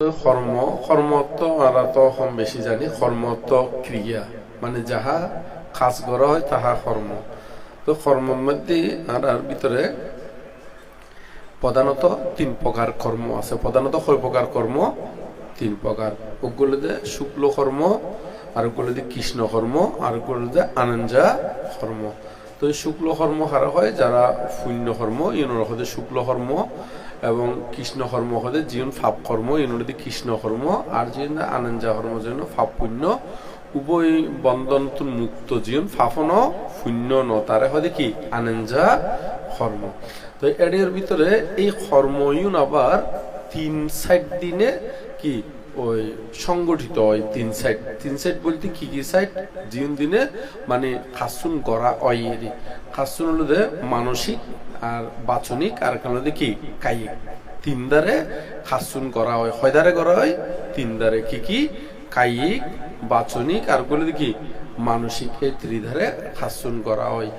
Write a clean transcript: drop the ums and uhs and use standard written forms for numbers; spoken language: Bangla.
কর্ম কর্ম তো আমরা তো কম বেশি জানি। কর্ম তো ক্রিয়া, মানে যাহা কাজ করা হয় তাহা কর্ম। তো কর্মের মধ্যে আর ভিতরে প্রধানত 3 প্রকার কর্ম আছে। প্রধানত কয় প্রকার কর্ম? 3 প্রকার। ওগুলোতে শুক্ল কর্ম, আর ওগুলোতে কৃষ্ণ কর্ম, আর ওগুলোতে আনন্দা কর্ম। তো এই শুক্ল কর্ম হারা হয় যারা পুণ্য কর্ম ইউনোর হতে শুক্ল কর্ম, এবং কৃষ্ণ কর্ম হতে জীবন ফাপ কর্ম ইউনোর কৃষ্ণ কর্ম, আর জীবন আনন্দা কর্ম জন্য ফাপ পুণ্য। উভয় বন্ধন মুক্ত জীবন ফাফন পুণ্য ন তারে হয় কি আনন্দা কর্ম। তো এর ভিতরে এই কর্ম ইউন আবার 3 সাইড দিনে কি ওই সংগঠিত হয়। 3 সাইড বলতে কি কি সাইড? জীবন দিনে মানে খাসুন করা হয়। খাসুন হলো যে মানসিক আর বাচনিক, আর কারণে কি কায়িক। 3 দ্বারে খাসুন করা হয়। কয় দ্বারে করা হয়? 3 দ্বারে। কি কি? কায়িক, বাচনিক, আর গুলো কি মানসিক। এই 3 ধারে খাসুন করা হয়।